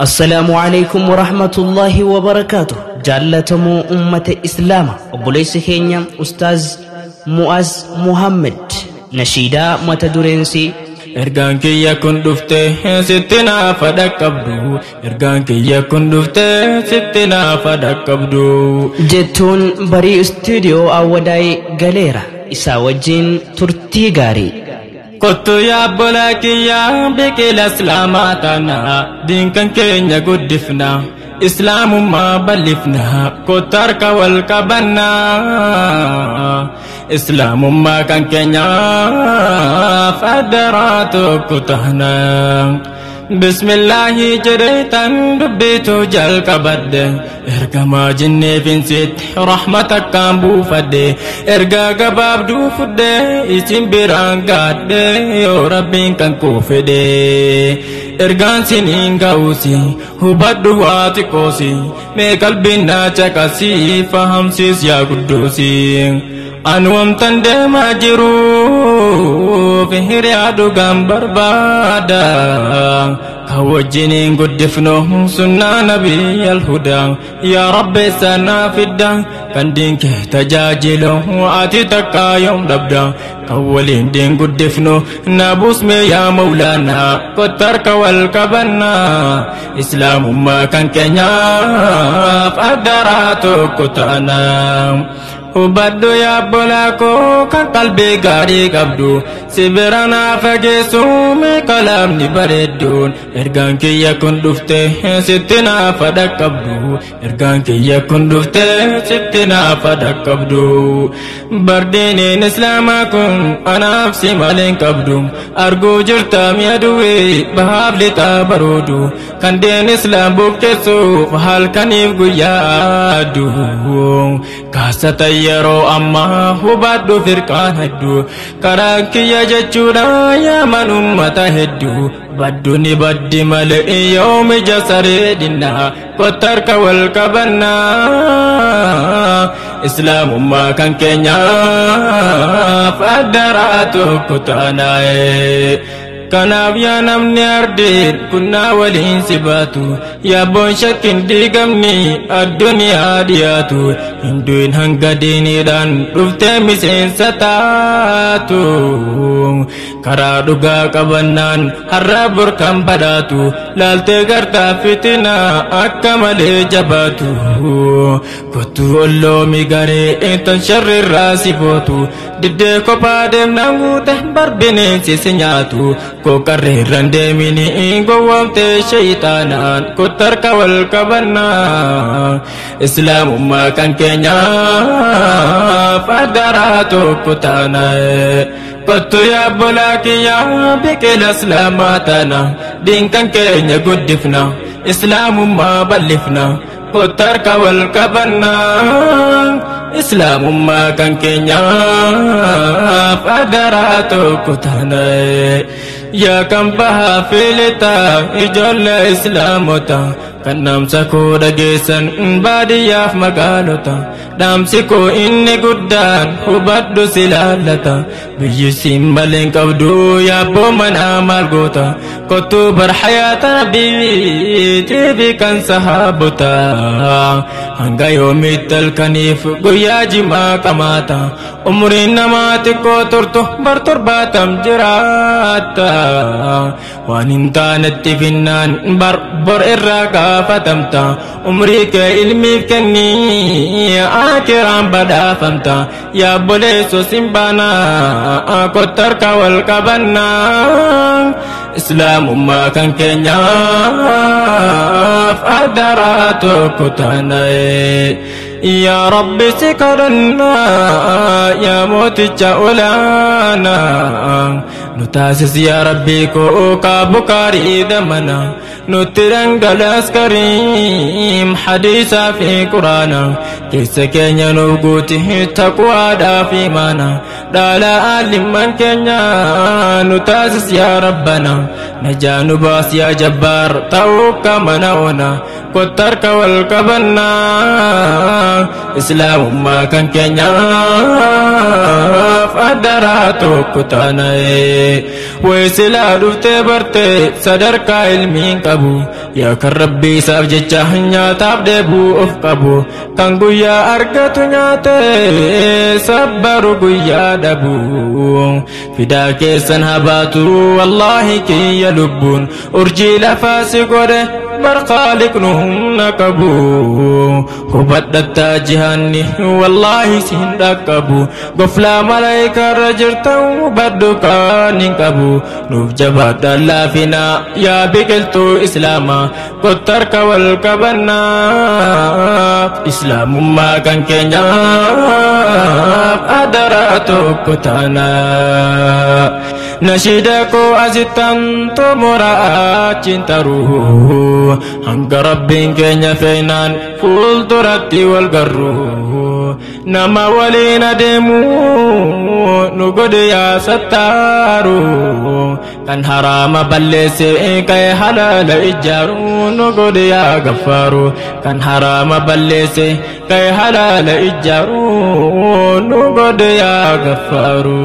السلام عليكم ورحمة الله وبركاته. جالتمو أمة إسلام أبوليس كينيا أستاذ مؤاز محمد نشيدا متدورنسي Ergaan kiyya kun dhufte sitti naaf dhaqqabdu. Ergaan kiyya kun dhufte sitti naaf dhaqqabdu. jettuun barii istuudiyoo awwadaay galeera isaa wajjin turtii gaarii. Kottu yaa obbolaa kiyya biqila islaamaa taana diinkan keenya guddifna islaamummaa bal'ifna kottu harka wal qabanna islaamummaa kan keenya faddaraa tokko tahna. Bismillahi jedheetan dubbitu jalqabadde ergamaa jinneefinsitti rahmata akkaan buufadde ergaa gabaabduu fudde isin biraan gaadde yoo rabbiin kan kuu fedhe ergaan siniin ga'uusi hubadhu waa xiqqoosi mee qalbiin naa caqasii fahamsiis yaa gudduusi. Anu amtan deemaa jiruuf hiriyaa dhugaan barbaada kan wajjiniin guddifnu sunnaa nabiyyal hudaa yaa rabbi sanaa fidda kan diinkee tajaajilu ati takkaa yoom dhabda kan waliin diin guddifnu naabusme yaa mawlaana kottu harka wal qabanna islaamummaa kan keenyaaf addaraa tokko ta'ana. Hubaddu yaa obbolaa koo kan qalbii gaarii qabdu si bira naa fageessu mee kalaamni bareedduun ergaan kiyya kun dhufte sitti naaf dhaqqabdu. Ergaan kiyya kun dhufte sitti naaf dhaqqabdu. Bardiiniin islaamaa kun anaaf si maleen qabdu arguu jirta mi'a duwwee bahaaf lixaa baroodu kan deen islaam buqqeessuuf halkaniif guyyaa aduu kaasata yeroo ammaa hubadhu firqaan hedduu karaa kiyya jechuudha yaaman ummata hedduu baddu ni baddi malee yoomi jasareedinna kottu harka wal qabanna islaamummaa kan keenyaaf addaraa tokko taana. Kanaaf yaa namni ardeen kunnaa waliin si baatu yaabboon shakkin diigamni addunyaa dhiyaatu hinduun hanga diiniidhaan dhuftee miseensa taatu karaa dhugaa qabannaan har'a burkan badhaatu laaltee gartaa fitinaa akka malee jabaatu kottu olloomi garee tan sharrirraa si bootu diddee kophaa deemnaan guute barbineensi si nyaatu. Kokarreerran deemini gowwamtee shayxaanaan kottu harka wal qabanna islaamummaa kan keenyaaf addaraa tokko taana. Kottu yaa obbolaa kiyya biqila islaamaa taana diinkan keenya guddifna islaamummaa bal'ifna kottu harka wal qabanna islaamummaa kan keenyaaf addaraa tokko taana. Yaa kan bahaa fiilitaa ijoollee islaamota kan dhaamsa koo dhageessan baadiyyaaf magaalota dhaamsi koo inni guddaan hubadhu si laallata biyyi siin maleen qabdu yaabboo manaa maal goota kottu bar hayaata nabiitiifi kan sahaabota hanga yoomitti halkaniif guyyaa jimaa qamaata umriin namaa xiqqoo turtu bar 70 jiraata waan hin taanetti finnaan bor irraa gaafatamta umrii kee ilmiif kennii akiraan badhaafamta yaa obboleessoo simbaana kottu harka wal qabanna islaamummaa kan keenyaaf addaraa tokko taana. Ya Rabbi si kadhanna yaa mooticha olaana nu taasis yaa Rabbi koo kaabu gaarii damana nutti dhangalaas kariim hadiisaa fi quraana keessa keenya nuuf guuti taqwaadhaa fi imaana dhaala aalimman keenya nu taasis yaa Rabbana najaa nu baas yaa Jabbaar ta'uu kamana oona kottu harka wal qabanna islaamummaa kan keenyaaf addaraa tokko taana. ويسلا دفت برت صدرك علمين قبو يا كربي ساب جهنيا تابدبو افقبو كان قويا أرقت نياتي صبر قويا دبو فداك سنهباتو والله كي يلبون أرجي لفاسي قده برقالك نهم نكبو خبت جهني والله سندكبو قفلا ملايكا رجرتو بدكان كبو نوف جبات الله فينا يا بقلتو إسلاما قطرك والكبنا إسلام ما كان كنيا أدراتو كتانا نشيدكو أزتان تمرأة cintaruhu hangga rabbin kenya feinan ful turati wal garru nama walina demu nugode ya sataru kan harama ballese kay halal ijaru nugode ya gafaru kan harama ballese kay halal ijaru nugode ya gafaru